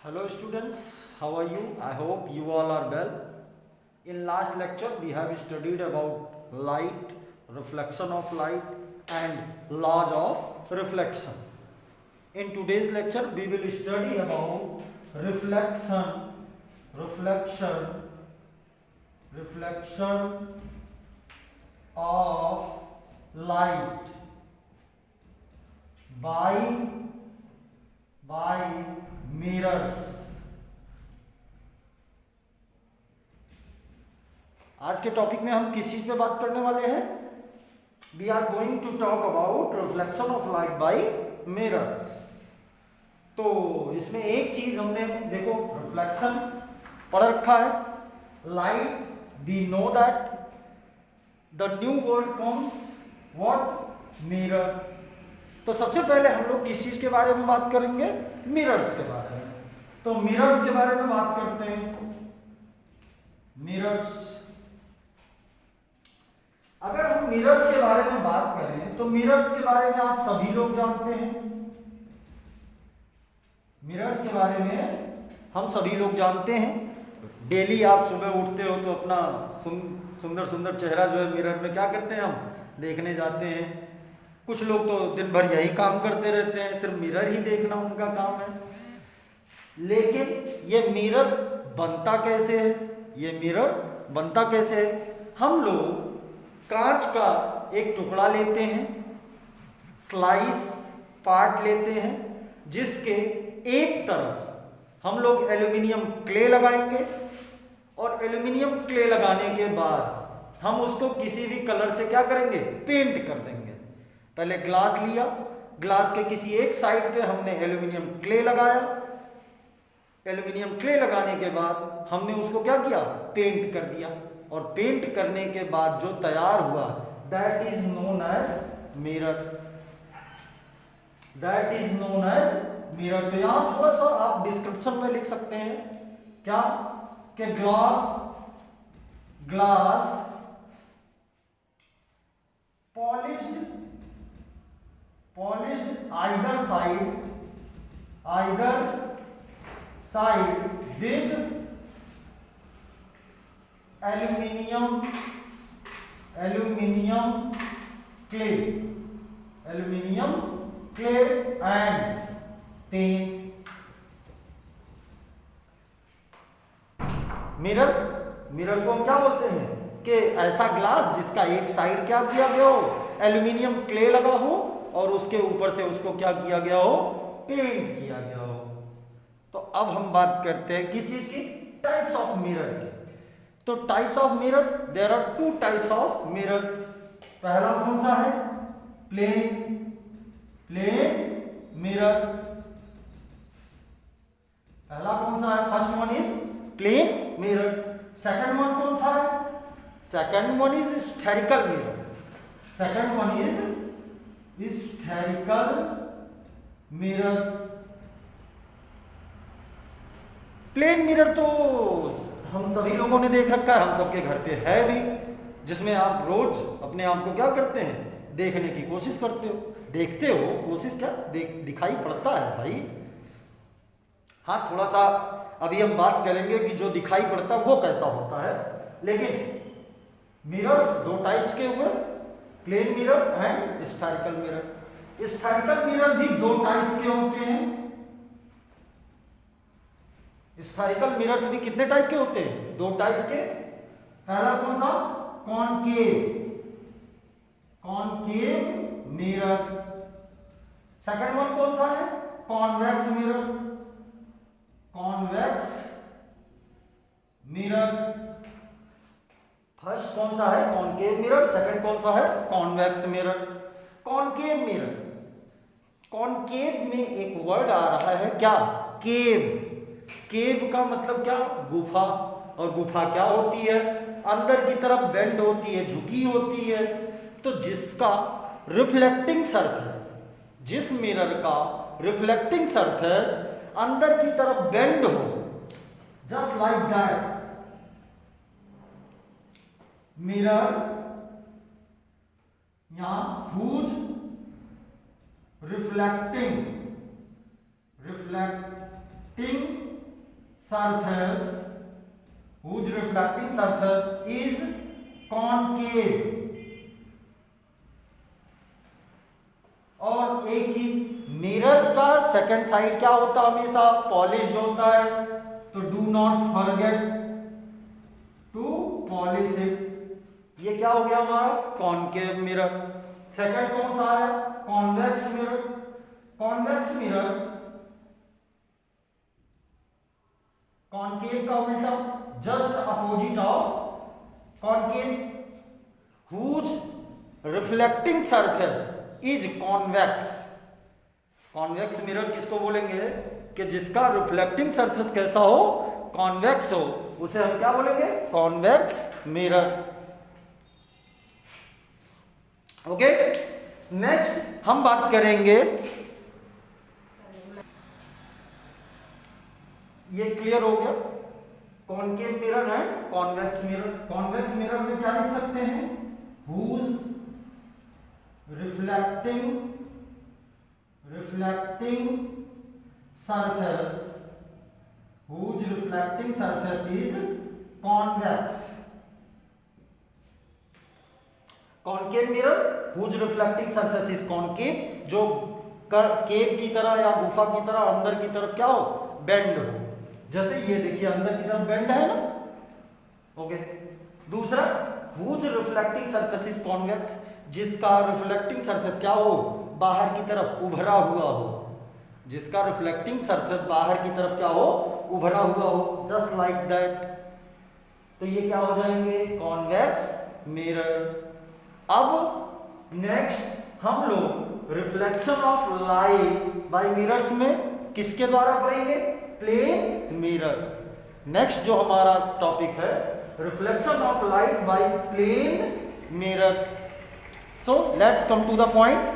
Hello students, how are you? I hope you all are well. In last lecture we have studied about light, reflection of light and laws of reflection. In today's lecture we will study about reflection of light by mirrors. आज के topic में हम किस चीज पे बात करने वाले हैं? We are going to talk about reflection of light by mirrors. तो इसमें एक चीज हमने देखो रिफ्लेक्शन पढ़ रखा है. Light we know that the new word comes what? Mirror. तो सबसे पहले हम लोग किस चीज के बारे में बात करेंगे? मिरर्स के बारे में. तो मिरर्स के बारे में बात करते हैं. मिरर्स, अगर हम मिरर्स के बारे में बात करें तो मिरर्स के बारे में आप सभी लोग जानते हैं. मिरर्स के बारे में हम सभी लोग जानते हैं. डेली आप सुबह उठते हो तो अपना सुंदर सुंदर चेहरा जो है मिरर में क्या करते हैं? हम देखने जाते हैं. कुछ लोग तो दिन भर यही काम करते रहते हैं, सिर्फ मिरर ही देखना उनका काम है. लेकिन ये मिरर बनता कैसे है? ये मिरर बनता कैसे है? हम लोग कांच का एक टुकड़ा लेते हैं, स्लाइस पार्ट लेते हैं, जिसके एक तरफ हम लोग एल्यूमिनियम क्ले लगाएंगे और एल्यूमिनियम क्ले लगाने के बाद हम उसको किसी भी कलर से क्या करेंगे? पेंट कर देंगे. पहले ग्लास लिया, ग्लास के किसी एक साइड पे हमने एल्यूमिनियम क्ले लगाया. एल्यूमिनियम क्ले लगाने के बाद हमने उसको क्या किया? पेंट कर दिया. और पेंट करने के बाद जो तैयार हुआ that is known as mirror. That is known as mirror. तो यहां थोड़ा सा आप डिस्क्रिप्शन में लिख सकते हैं क्या कि glass polished either side with aluminium clay and paint. Mirror को हम क्या बोलते हैं कि ऐसा ग्लास जिसका एक साइड क्या किया गया हो? एल्यूमिनियम क्ले लगा हो और उसके ऊपर से उसको क्या किया गया हो? पेंट किया गया हो. तो अब हम बात करते हैं किस चीज की? टाइप्स ऑफ मिरर की. तो types of mirror, there are two types of mirror. पहला कौन सा है? Plane mirror. पहला कौन सा है? First one is plane mirror. Second one कौन सा है? Second one is spherical mirror. Second one is spherical mirror. Plane mirror तो हम सभी लोगों ने देख रखा है, हम सबके घर पे है भी, जिसमें आप रोज अपने आप को क्या करते हैं? देखने की कोशिश करते हो. देखते हो, कोशिश क्या, दिखाई पड़ता है भाई. हाँ, थोड़ा सा अभी हम बात करेंगे कि जो दिखाई पड़ता है वो कैसा होता है. लेकिन मिरर्स दो टाइप्स के हुए, plane mirror and spherical mirror. Spherical mirror भी दो टाइप्स के होते हैं. स्फेरिकल मिरर्स भी कितने टाइप के होते हैं? दो टाइप के. पहला कौन सा? Concave mirror. सेकंड वन कौन सा है? Convex mirror. फर्स्ट कौन सा है? Concave mirror. सेकंड कौन सा है? Convex mirror. Concave mirror, concave में एक वर्ड आ रहा है क्या? केव. केव का मतलब क्या? गुफा. और गुफा क्या होती है? अंदर की तरफ बेंड होती है, झुकी होती है. तो जिसका रिफ्लेक्टिंग सरफेस, जिस मिरर का रिफ्लेक्टिंग सरफेस अंदर की तरफ बेंड हो, जस्ट लाइक दैट मिरर, यहां whose reflecting surface whose reflecting surface is concave। और एक चीज, मिरर का सेकंड साइड क्या होता है? हमेशा पॉलिश्ड होता है, तो do not forget to polish it. ये क्या हो गया हमारा? Concave mirror. सेकंड कौन सा है? Convex mirror. Convex mirror concave का उल्टा, just opposite of concave, whose reflecting surface is convex. Convex mirror किसको बोलेंगे? कि जिसका रिफ्लेक्टिंग सरफेस कैसा हो? कॉन्वेक्स हो, उसे हम क्या बोलेंगे? Convex mirror. ओके, नेक्स्ट हम बात करेंगे, ये क्लियर हो गया, कॉनकेव मिरर है, कॉन्वेक्स मिरर। कॉन्वेक्स मिरर में क्या लिख सकते हैं? Whose reflecting surface, whose reflecting surface is convex. Concave mirror whose reflecting surface is concave, जो केव की तरह या गुफा की तरह अंदर की तरफ क्या हो? बेंड हो। जैसे ये देखिए अंदर की तरफ बेंड है ना। ओके, दूसरा whose reflecting surface is convex, जिसका रिफ्लेक्टिंग सरफेस क्या हो? बाहर की तरफ उभरा हुआ हो। जिसका रिफ्लेक्टिंग सरफेस बाहर की तरफ क्या हो? उभरा हुआ हो, जस्ट लाइक दैट। तो ये क्या हो जाएंगे? Convex mirror. अब नेक्स्ट हम लोग reflection of light by mirrors में किसके द्वारा पढ़ेंगे? Plane mirror. नेक्स्ट जो हमारा टॉपिक है, reflection of light by plane mirror. So let's come to the point.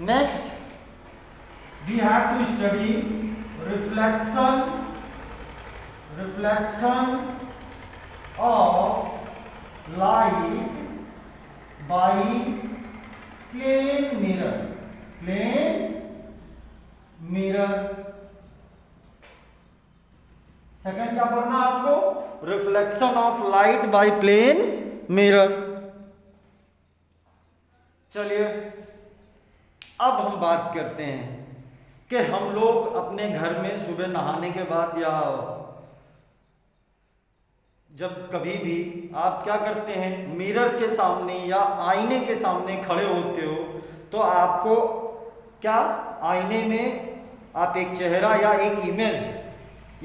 Next, we have to study reflection of light by plane mirror। plane mirror। Second क्या पढ़ना है आपको? Reflection of light by plane mirror. चलिए अब हम बात करते हैं कि हम लोग अपने घर में सुबह नहाने के बाद या जब कभी भी आप क्या करते हैं, मिरर के सामने या आईने के सामने खड़े होते हो, तो आपको क्या आईने में आप एक चेहरा या एक इमेज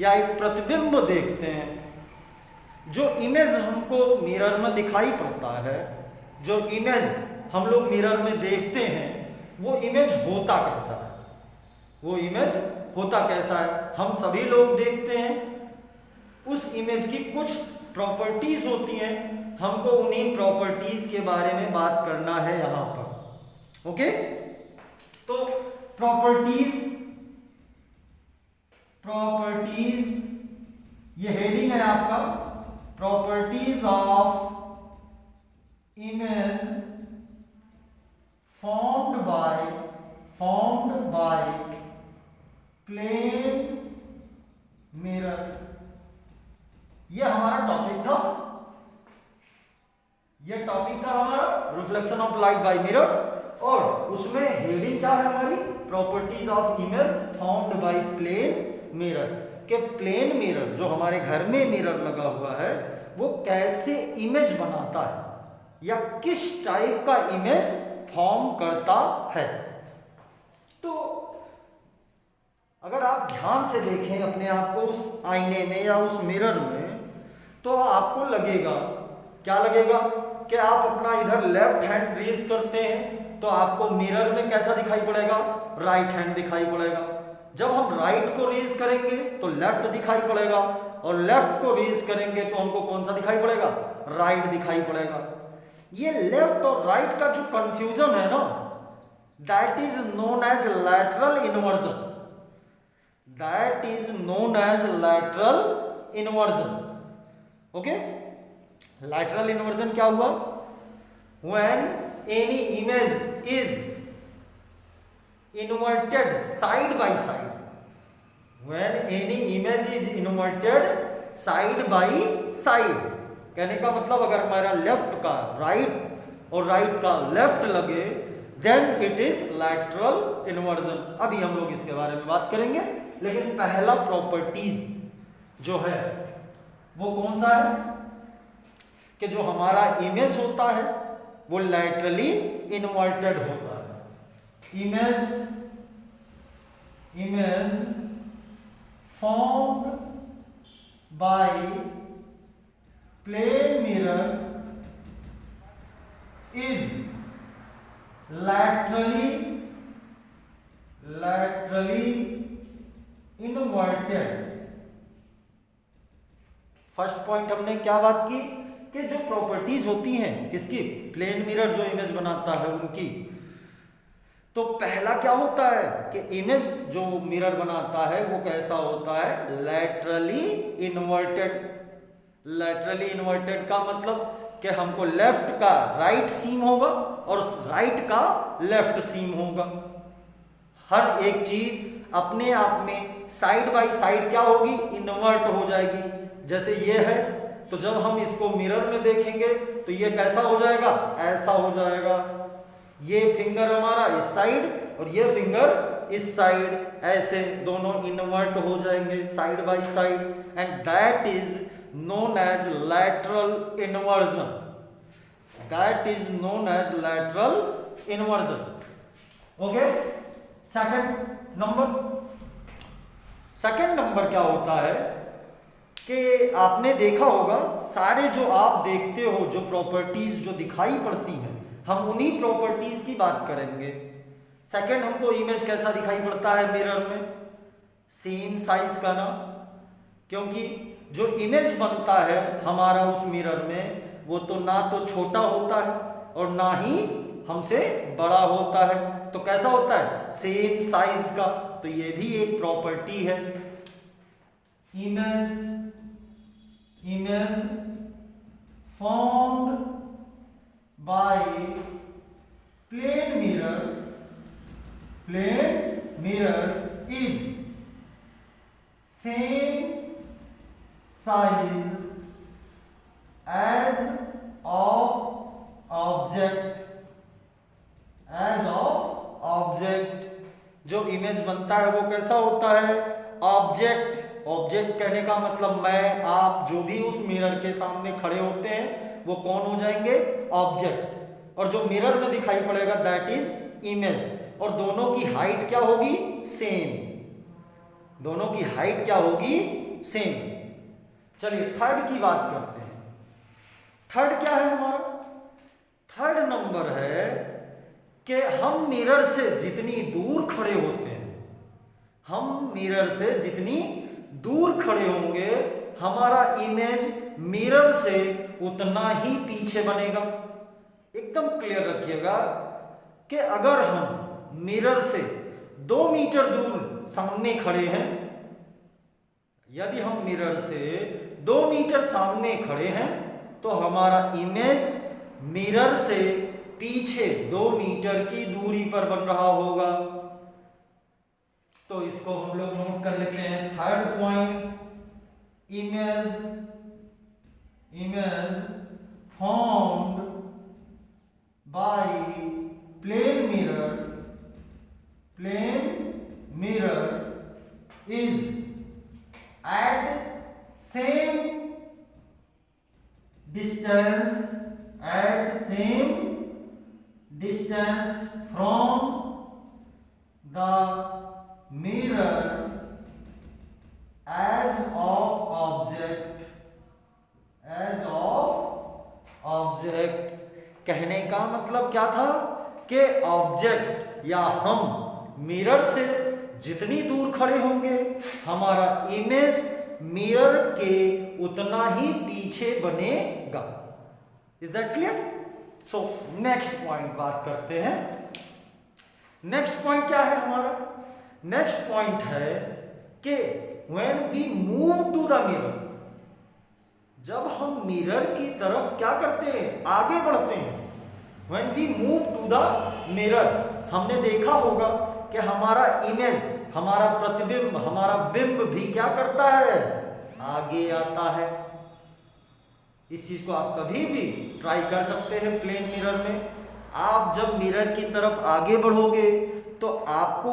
या एक प्रतिबिंब देखते हैं। जो इमेज हमको मिरर में दिखाई पड़ता है, जो इमेज हम लोग मिरर में देखते हैं, वो इमेज होता कैसा है? वो इमेज होता कैसा है? हम सभी लोग देखते हैं। उस इमेज की कुछ प्रॉपर्टीज होती हैं, हमको उन्हीं प्रॉपर्टीज के बारे में बात करना है यहां पर। ओके, तो प्रॉपर्टीज ये हेडिंग है आपका, properties of image formed by plane mirror। ये हमारा टॉपिक था, ये टॉपिक था हमारा reflection of light by mirror, और उसमें हेडिंग क्या है हमारी? Properties of image formed by plane mirror. के प्लेन मिरर जो हमारे घर में मिरर लगा हुआ है, वो कैसे इमेज बनाता है या किस टाइप का इमेज फॉर्म करता है। तो अगर आप ध्यान से देखें अपने आप को उस आईने में या उस मिरर में, तो आपको लगेगा, क्या लगेगा कि आप अपना इधर लेफ्ट हैंड रेज करते हैं तो आपको मिरर में कैसा दिखाई पड़ेगा? राइट हैंड दिखाई पड़ेगा। जब हम राइट को रेज करेंगे तो लेफ्ट दिखाई पड़ेगा, और लेफ्ट को रेज करेंगे तो हमको कौन सा दिखाई पड़ेगा? राइट दिखाई पड़ेगा। ये लेफ्ट और राइट का जो कंफ्यूजन है ना, that is known as lateral inversion. That is known as lateral inversion. Okay, lateral inversion क्या हुआ? When any image is inverted side by side, when any image is inverted side by side, कहने का मतलब अगर हमारा left का right और right का लेफ्ट लगे then it is lateral inversion. अभी हम लोग इसके बारे में बात करेंगे, लेकिन पहला प्रॉपर्टीज जो है वो कौन सा है कि जो हमारा इमेज होता है वो लैटरली इन्वर्टेड होता है। image formed by plane mirror is laterally inverted। First point हमने क्या बात की कि जो प्रॉपर्टीज होती हैं किसकी, प्लेन मिरर जो इमेज बनाता है उनकी, तो पहला क्या होता है कि इमेज जो मिरर बनाता है वो कैसा होता है, लैटरली इन्वर्टेड। लैटरली इन्वर्टेड का मतलब कि हमको लेफ्ट का राइट सीम होगा और राइट का लेफ्ट सीम होगा। हर एक चीज अपने आप में साइड बाय साइड क्या होगी, इन्वर्ट हो जाएगी। जैसे ये है तो जब हम इसको मिरर में देखेंगे तो ये कैसा हो जाएगा, ऐसा हो जाएगा। ये फिंगर हमारा इस साइड और ये फिंगर इस साइड, ऐसे दोनों इन्वर्ट हो जाएंगे side by side, and that is known as lateral inversion. That is known as lateral inversion. Okay, second number क्या होता है कि आपने देखा होगा सारे जो आप देखते हो जो प्रॉपर्टीज जो दिखाई पड़ती हैं, हम उन्हीं प्रॉपर्टीज की बात करेंगे। सेकंड, हमको इमेज कैसा दिखाई पड़ता है मिरर में, सेम साइज का ना, क्योंकि जो इमेज बनता है हमारा उस मिरर में वो तो ना तो छोटा होता है और ना ही हमसे बड़ा होता है, तो कैसा होता है, सेम साइज का। तो ये भी एक प्रॉपर्टी है। Image formed by plane mirror is same size as of object। जो इमेज बनता है वो कैसा होता है, ऑब्जेक्ट। ऑब्जेक्ट कहने का मतलब मैं, आप, जो भी उस मिरर के सामने खड़े होते हैं वो कौन हो जाएंगे, ऑब्जेक्ट। और जो मिरर में दिखाई पड़ेगा दैट इज इमेज। और दोनों की हाइट क्या होगी, सेम। दोनों की हाइट क्या होगी, सेम। चलिए थर्ड की बात करते हैं। थर्ड क्या है हमारा, थर्ड नंबर है कि हम मिरर से जितनी दूर खड़े होते हैं, हम मिरर से जितनी दूर खड़े होंगे हमारा इमेज मिरर से उतना ही पीछे बनेगा। एकदम क्लियर रखिएगा कि अगर हम मिरर से 2 मीटर दूर सामने खड़े हैं, यदि हम मिरर से 2 मीटर सामने खड़े हैं तो हमारा इमेज मिरर से पीछे 2 मीटर की दूरी पर बन रहा होगा। तो इसको हम लोग नोट कर लेते हैं। Third point, image formed by plane mirror is at same distance from the mirror as of object. कहने का मतलब क्या था कि ऑब्जेक्ट या हम मिरर से जितनी दूर खड़े होंगे हमारा इमेज मिरर के उतना ही पीछे बनेगा। Is that clear? So next point बात करते हैं। नेक्स्ट पॉइंट क्या है हमारा? नेक्स्ट पॉइंट है कि when we move to the mirror, जब हम मिरर की तरफ क्या करते हैं, आगे बढ़ते हैं, when we move to the mirror, हमने देखा होगा कि हमारा इमेज, हमारा प्रतिबिंब, हमारा बिंब भी क्या करता है, आगे आता है। इस चीज को आप कभी भी ट्राई कर सकते हैं प्लेन मिरर में। आप जब मिरर की तरफ आगे बढ़ोगे तो आपको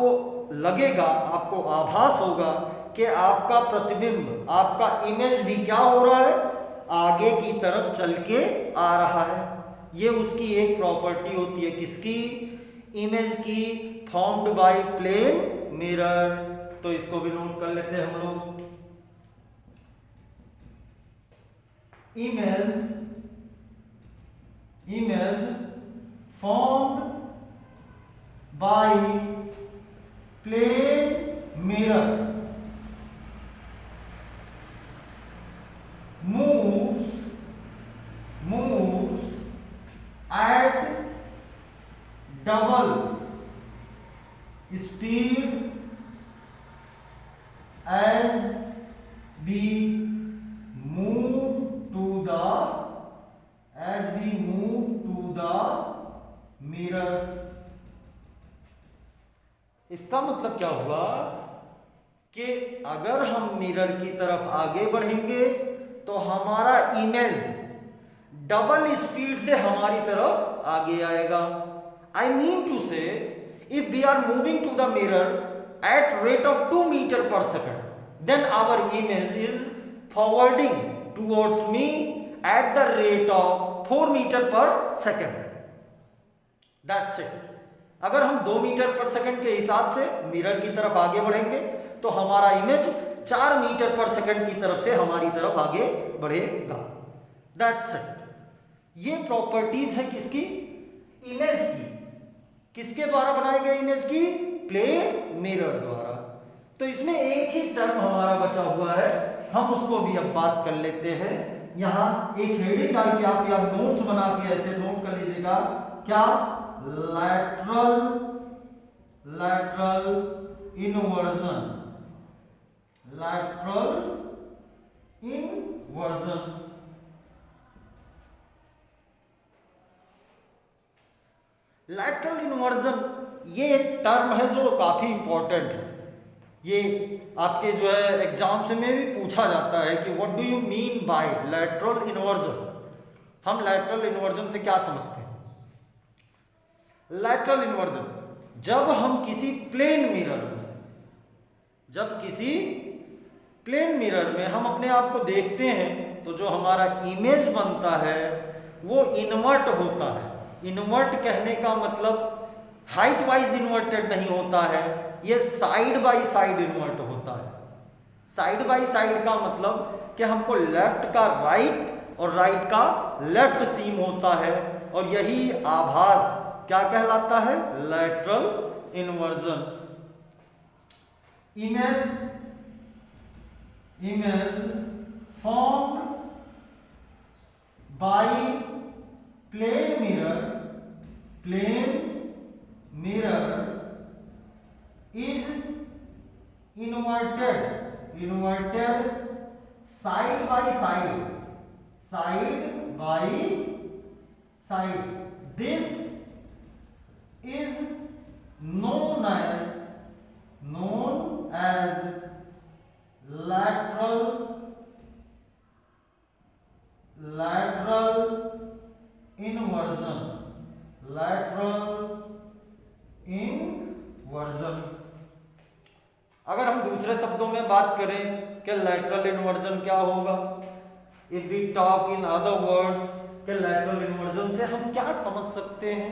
लगेगा, आपको आभास होगा कि आपका प्रतिबिंब, आपका इमेज भी क्या हो रहा है, आगे की तरफ चल के आ रहा है। ये उसकी एक प्रॉपर्टी होती है, किसकी, इमेज की, फॉर्म्ड बाय प्लेन मिरर। तो इसको भी नोट कर लेते हैं हम लोग। image formed by plane mirror moves at double speed as we move to the mirror। इसका मतलब क्या हुआ कि अगर हम मिरर की तरफ आगे बढ़ेंगे तो हमारा इमेज डबल स्पीड से हमारी तरफ आगे आएगा। I mean to say, if we are moving to the mirror at rate of 2 meter per second, then our image is forwarding towards me at the rate of 4 meter per second. That's it. अगर हम 2 metre पर second के हिसाब से mirror की तरफ आगे बढ़ेंगे तो हमारा इमेज 4 मीटर पर सेकंड की तरफ से हमारी तरफ आगे बढ़ेगा। That's it. ये प्रॉपर्टीज है किसकी, इमेज की। किसके द्वारा बनाई गई इमेज की, प्लेन मिरर द्वारा। तो इसमें एक ही टर्म हमारा बचा हुआ है, हम उसको भी अब बात कर लेते हैं। यहां एक हेडिंग डाल के आप यार नोट्स बना के ऐसे नोट कर लीजिएगा, क्या, lateral inversion, lateral inversion. Lateral inversion ये एक टर्म है जो काफी इंपॉर्टेंट है। ये आपके जो है एग्जाम्स में भी पूछा जाता है कि what do you mean by lateral inversion. हम लैटरल इनवर्जन से क्या समझते हैं। लैटरल इनवर्जन, जब हम किसी प्लेन मिरर में हम अपने आप को देखते हैं तो जो हमारा इमेज बनता है वो इन्वर्ट होता है। इन्वर्ट कहने का मतलब हाइट वाइज इन्वर्टेड नहीं होता है, ये साइड बाय साइड इन्वर्ट होता है। साइड बाय साइड का मतलब कि हमको लेफ्ट का राइट और राइट का लेफ्ट सीम होता है, और यही आभास क्या कहलाता है, lateral inversion. Image formed by plane mirror is inverted side by side. This is known as lateral inversion. अगर हम दूसरे शब्दों में बात करें कि लैटरल इन्वर्जन क्या होगा, if we talk in other words कि लैटरल इन्वर्जन से हम क्या समझ सकते हैं।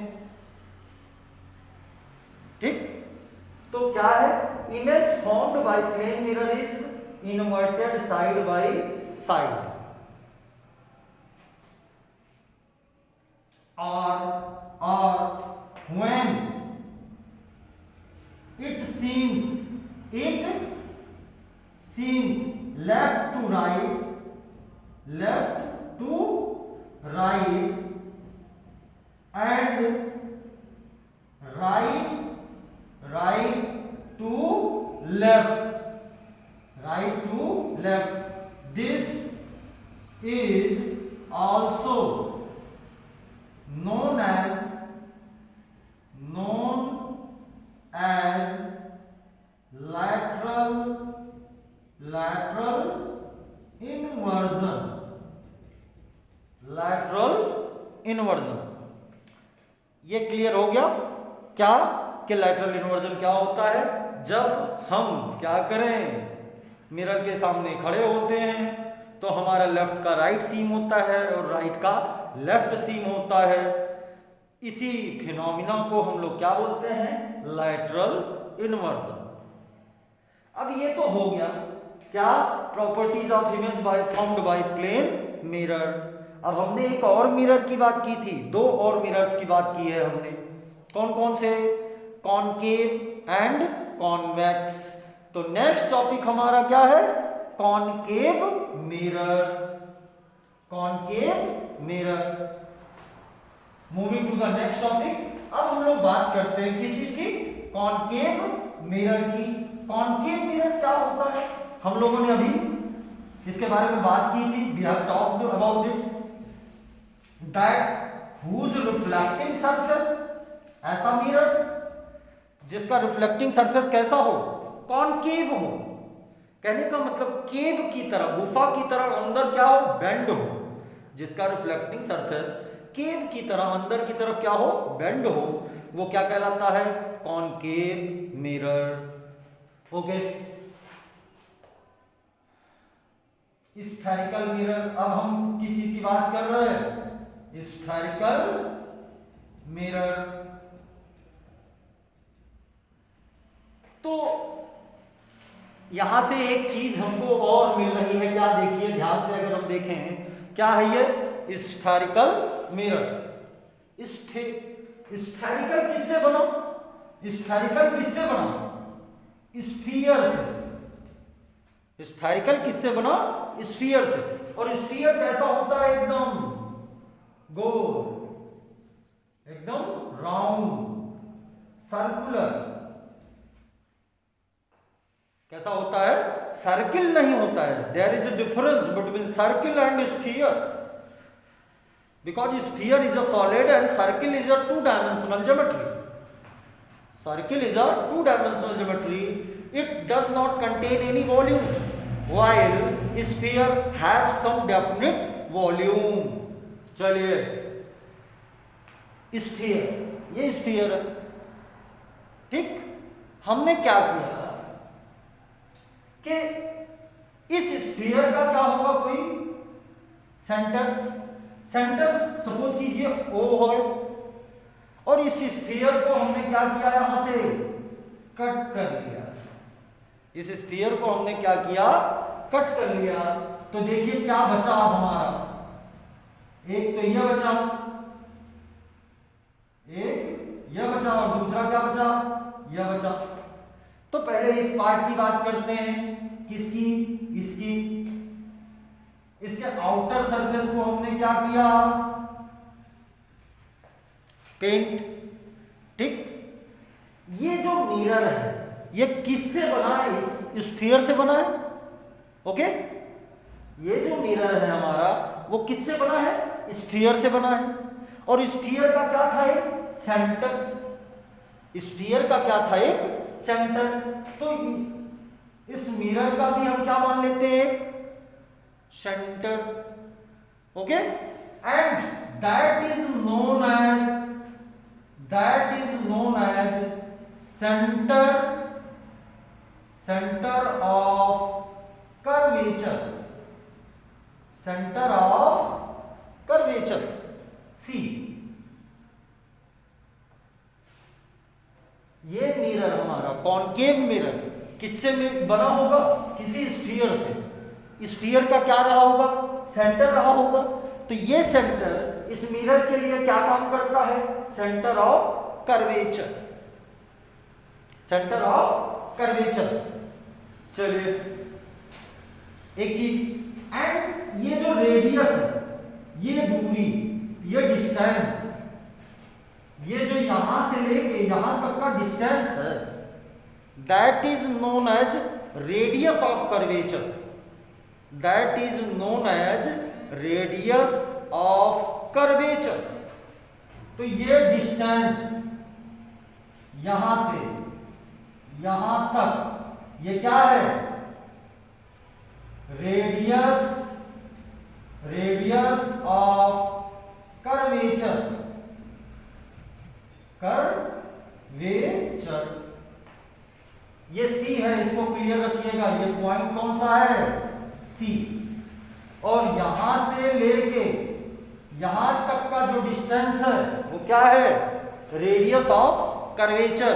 ठीक, तो क्या है, image formed by plane mirror is inverted side by side, or when it seems left to right and right to left, right to left. This is also known as lateral inversion। lateral inversion ये clear हो गया क्या कि lateral inversion क्या होता है? जब हम क्या करें, मिरर के सामने खड़े होते हैं तो हमारा लेफ्ट का राइट सीम होता है और राइट का लेफ्ट सीम होता है। इसी फिनोमिना को हम लोग क्या बोलते हैं? Lateral inversion. अब ये तो हो गया क्या, properties of image by formed by plane mirror. अब हमने एक और मिरर की बात की थी, दो और मिरर्स की बात की है हमने। कौन कौन से? Concave and convex. तो नेक्स्ट टॉपिक हमारा क्या है? Concave mirror. Concave mirror. Moving to the next topic. अब हम लोग बात करते हैं किस चीज की? कॉनकेव मिरर की। कॉनकेव मिरर क्या होता है? हम लोगों ने अभी इसके बारे में बात की थी। We have talked about it that whose reflecting surface, ऐसा मिरर जिसका रिफ्लेक्टिंग सरफेस कैसा हो? कॉनकेव हो। कहने का मतलब केव की तरह, गुफा की तरह अंदर क्या हो? बेंड हो। जिसका रिफ्लेक्टिंग सरफेस केव की तरह अंदर की तरफ क्या हो? बेंड हो, वो क्या कहलाता है? Concave mirror. Okay. Spherical mirror. अब हम किस चीज की बात कर रहे हैं? Spherical mirror. तो यहां से एक चीज हमको और मिल रही है, क्या? देखिए ध्यान से अगर हम देखें, क्या है ये? Spherical mirror. स्फेरिकल किससे बना? स्फेरिकल किससे बना? स्फीयर से। स्फेरिकल किससे बना? स्फीयर से। और स्फीयर कैसा होता है? एकदम गोल, एकदम राउंड, सर्कुलर। कैसा होता है? सर्किल नहीं होता है। There is a difference between circle and sphere, because sphere is a solid and circle is a two-dimensional geometry. Circle is a two-dimensional geometry. It does not contain any volume, while sphere have some definite volume. चलिए, sphere, ये sphere है, ठीक? हमने क्या किया कि इस sphere का क्या होगा? कोई सेंटर सपोज कीजिए O है, और इस स्फीयर को हमने क्या किया? यहां से कट कर लिया। इस स्फीयर को हमने क्या किया? कट कर लिया। तो देखिए क्या बचा अब हमारा? एक तो यह बचा, एक यह बचा, और दूसरा क्या बचा? यह बचा। तो पहले इस पार्ट की बात करते हैं। किसकी? इसकी। इसके आउटर सरफेस को हमने क्या किया? पेंट, ठीक? ये जो मिरर है ये किससे बना है? इस स्फीयर से बना है। ओके, ये जो मिरर है हमारा वो किससे बना है? स्फीयर से बना है। और स्फीयर का क्या था? एक सेंटर। स्फीयर का क्या था? एक सेंटर। तो इस मिरर का भी हम क्या मान लेते हैं? एक centre. Okay, and that is known as centre of curvature. Centre of curvature, C. ये मिरर हमारा कॉनकेव मिरर किससे बना होगा? किसी स्फीयर से। स्फीयर का क्या रहा होगा? सेंटर रहा होगा। तो ये सेंटर इस मिरर के लिए क्या काम करता है? Centre of curvature. Centre of curvature. चलिए एक चीज, एंड ये जो रेडियस है, ये दूरी, ये डिस्टेंस, ये जो यहां से लेके यहां तक का डिस्टेंस है, that is known as radius of curvature, that is known as radius of curvature. तो ये डिस्टेंस यहां से यहां तक ये क्या है, रेडियस ऑफ कर्वेचर, ये सी है, इसको क्लियर रखिएगा। ये पॉइंट कौन सा है, सी। और यहां से लेके यहां तक का जो डिस्टेंस है वो क्या है, रेडियस ऑफ कर्वेचर।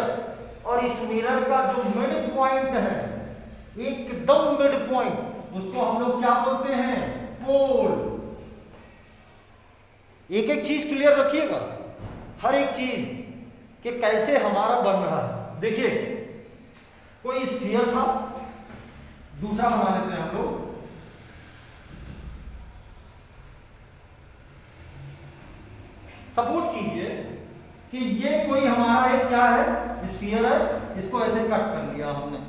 और इस मिरर का जो मिड पॉइंट है, एकदम मिड पॉइंट, उसको हम लोग क्या बोलते हैं, पोल। एक एक चीज क्लियर रखिएगा, हर एक चीज कि कैसे हमारा बन रहा है। देखिए कोई स्फीयर था, दूसरा बना लेते हैं हम लोग। सपोज कीजिए कि ये कोई हमारा एक क्या है, स्फीयर है, इसको ऐसे कट कर लिया हमने,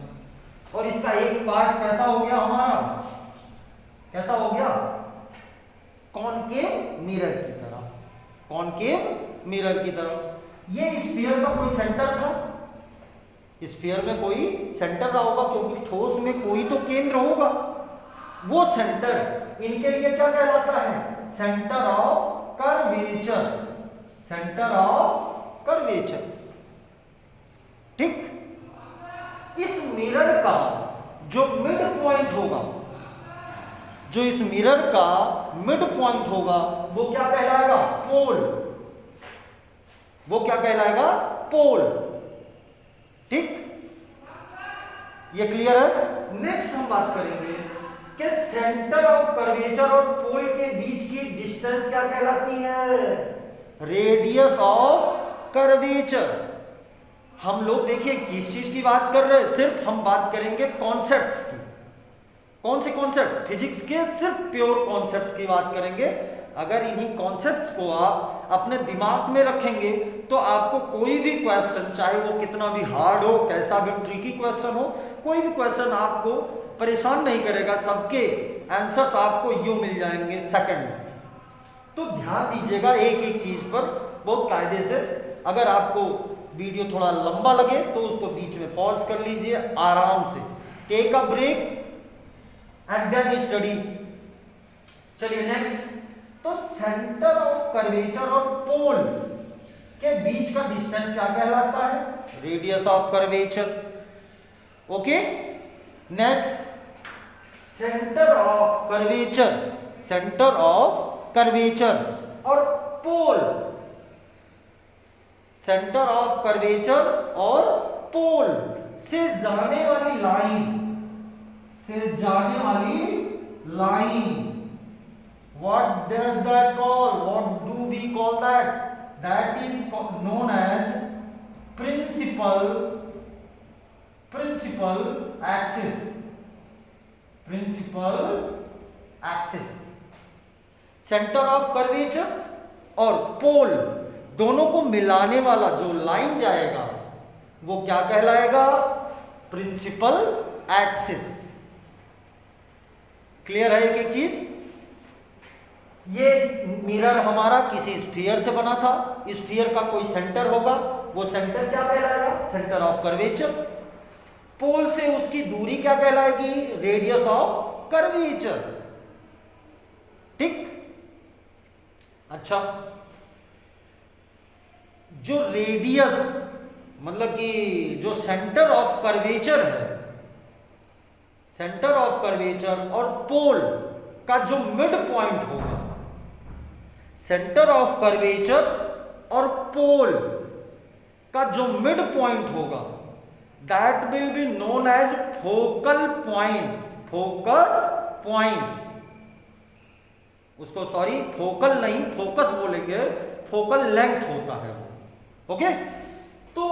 और इसका एक पार्ट कैसा हो गया हमारा, कैसा हो गया, कॉनकेव मिरर की तरह, कॉनकेव मिरर की तरह। ये स्फीयर का कोई सेंटर था, स्फीयर में कोई सेंटर रहा होगा, क्योंकि ठोस में कोई तो केंद्र होगा। वो सेंटर इनके लिए क्या कहलाता है, centre of curvature, centre of curvature. ठीक, इस मिरर का जो मिड पॉइंट होगा, जो इस मिरर का मिड पॉइंट होगा, वो क्या कहलाएगा, पोल। वो क्या कहलाएगा, पोल। ठीक, ये क्लियर है। नेक्स्ट हम बात करेंगे कि सेंटर ऑफ कर्वेचर और पोल के बीच की डिस्टेंस क्या कहलाती है, रेडियस ऑफ कर्वेचर। हम लोग देखिए किस चीज की बात कर रहे हैं, सिर्फ हम बात करेंगे कॉन्सेप्ट्स की। कौन से कॉन्सेप्ट, फिजिक्स के सिर्फ प्योर कॉन्सेप्ट की बात करेंगे। अगर इन्हीं कॉन्सेप्ट्स को आप अपने दिमाग में रखेंगे तो आपको कोई भी क्वेश्चन, चाहे वो कितना भी हार्ड हो, कैसा भी ट्रिकी क्वेश्चन हो, कोई भी क्वेश्चन आपको परेशान नहीं करेगा, सबके आंसर्स आपको यूं मिल जाएंगे सेकंड में। तो ध्यान दीजिएगा एक एक चीज पर बहुत कायदे से। अगर आपको वीडियो थोड़ा लंबा लगे तो उसको बीच में पॉज कर लीजिए, आराम से take a break and then study. चलिए नेक्स्ट, तो सेंटर ऑफ कर्वेचर और पोल के बीच का डिस्टेंस क्या कहलाता है, radius of curvature. Okay, next, centre of curvature, centre of curvature और पोल, सेंटर ऑफ कर्वेचर और पोल से जाने वाली लाइन, से जाने वाली line, what does that call, what do we call that, that is known as principal axis, principal axis। Centre of curvature और पोल दोनों को मिलाने वाला जो लाइन जाएगा वो क्या कहलाएगा, प्रिंसिपल एक्सिस। क्लियर है एक एक चीज। ये मिरर हमारा किसी स्फीयर से बना था, स्फीयर का कोई सेंटर होगा, वो सेंटर क्या कहलाएगा, सेंटर ऑफ कर्वेचर। पोल से उसकी दूरी क्या कहलाएगी, रेडियस ऑफ कर्वेचर। ठीक, अच्छा, जो रेडियस मतलब कि जो सेंटर ऑफ कर्वेचर है, सेंटर ऑफ कर्वेचर और पोल का जो मिड पॉइंट होगा, सेंटर ऑफ कर्वेचर और पोल का जो मिड पॉइंट होगा, that will be known as focal point, focus point. उसको सॉरी फोकल नहीं, फोकस बोलेंगे, फोकल लेंथ होता है वो। ओके, तो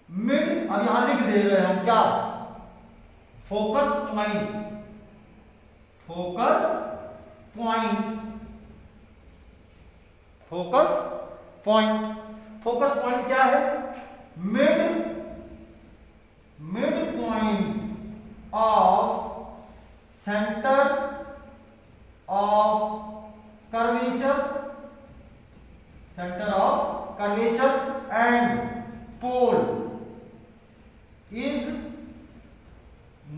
मिड, अब यहां लिख दे रहे हैं हम क्या, focus point, focus point, focus point. Focus point क्या है, mid point of centre of curvature and pole is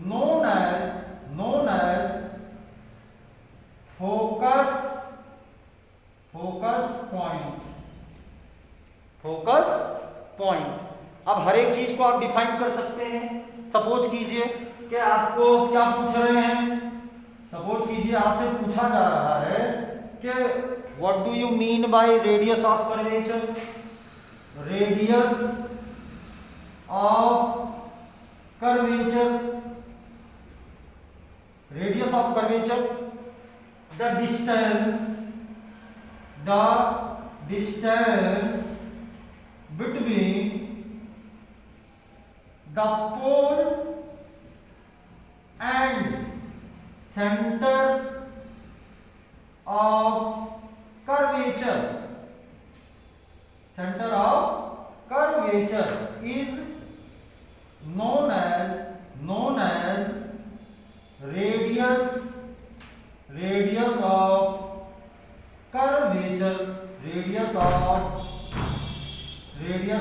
known as focus point। अब हर एक चीज को आप डिफाइन कर सकते हैं। सपोज कीजिए कि आपको क्या पूछ रहे हैं, सपोज कीजिए आपसे पूछा जा रहा है कि what do you mean by radius of curvature. Radius of curvature, the distance between the pole and center of curvature is known as radius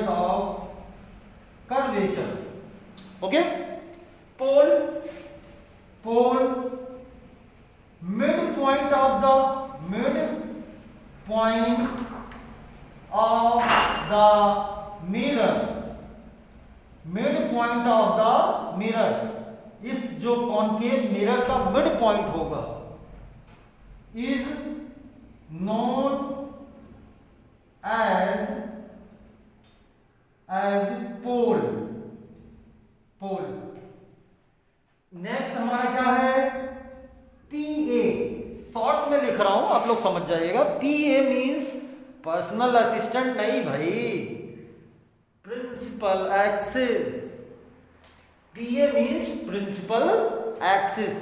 of curvature, okay। pole midpoint of the mirror, इस जो concave mirror का mid point होगा is known as pole। Next हमारा क्या है, PA। Short में लिख रहा हूं, आप लोग समझ जाइएगा। PA मींस पर्सनल असिस्टेंट नहीं भाई, principal axis. PA means principal axis.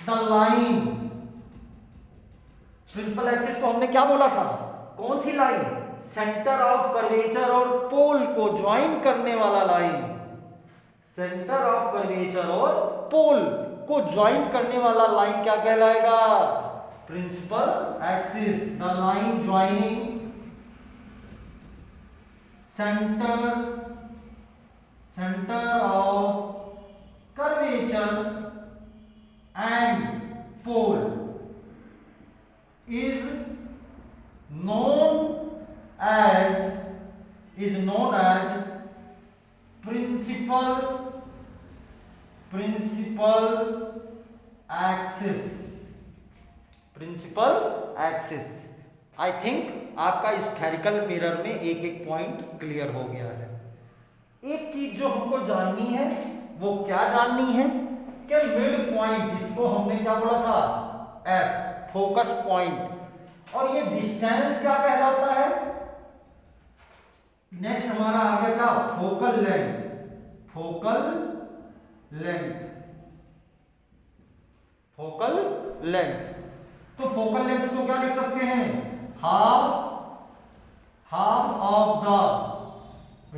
The line, principal axis को हमने क्या बोला था, कौन सी लाइन, सेंटर ऑफ कर्वेचर और पोल को ज्वाइन करने वाला लाइन। सेंटर ऑफ कर्वेचर और पोल को ज्वाइन करने वाला लाइन क्या कहलाएगा, principal axis. The line joining centre of curvature and pole is known as principal axis। I think आपका स्फेरिकल मिरर में एक एक पॉइंट क्लियर हो गया है। एक चीज जो हमको जाननी है वो क्या जाननी है कि मिड पॉइंट, इसको हमने क्या बोला था, F, फोकस पॉइंट। और ये डिस्टेंस क्या कहलाता है, नेक्स्ट हमारा आ गया क्या, फोकल लेंथ। तो फोकल लेंथ को क्या लिख सकते हैं, half of the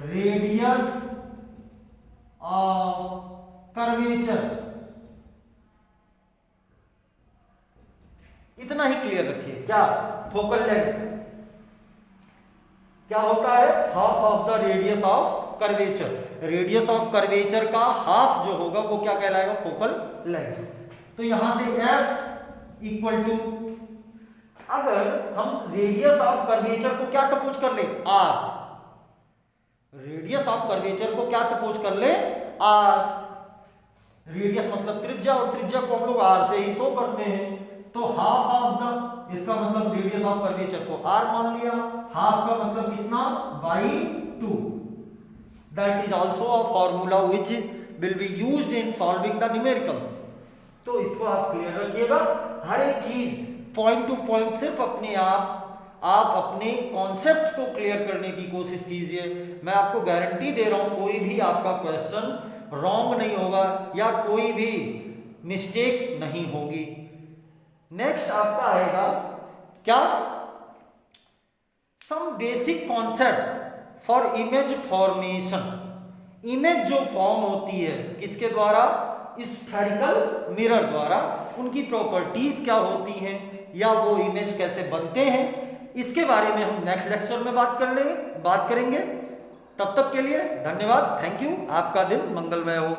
radius of curvature. इतना ही क्लियर रखिए। क्या फोकल लेंथ क्या होता है, half of the radius of curvature. Radius of curvature का हाफ जो होगा वो क्या कहलाएगा, फोकल लेंथ। तो यहां से F इक्वल टू, अगर हम रेडियस ऑफ कर्वेचर को क्या सपोज कर ले, R। रेडियस ऑफ कर्वेचर को क्या सपोज कर ले, R। रेडियस मतलब त्रिज्या, और त्रिज्या को हम लोग R से ही शो करते हैं। तो हाफ ऑफ द, इसका मतलब रेडियस ऑफ कर्वेचर को R मान लिया। हाफ का मतलब कितना, by 2। That is also a formula which will be used in solving the numericals. तो इसको आप क्लियर रखिएगा। हर एक चीज पॉइंट टू पॉइंट सिर्फ अपने आप अपने कॉन्सेप्ट को क्लियर करने की कोशिश कीजिए। मैं आपको गारंटी दे रहा हूं कोई भी आपका क्वेश्चन रॉन्ग नहीं होगा या कोई भी मिस्टेक नहीं होगी। नेक्स्ट आपका आएगा क्या, some basic concept for image formation. Image जो फॉर्म होती है किसके द्वारा, स्फेरिकल मिरर द्वारा, उनकी प्रॉपर्टीज क्या होती हैं या वो इमेज कैसे बनते हैं, इसके बारे में हम नेक्स्ट लेक्चर में बात करेंगे। तब तक के लिए धन्यवाद, थैंक यू, आपका दिन मंगलमय हो।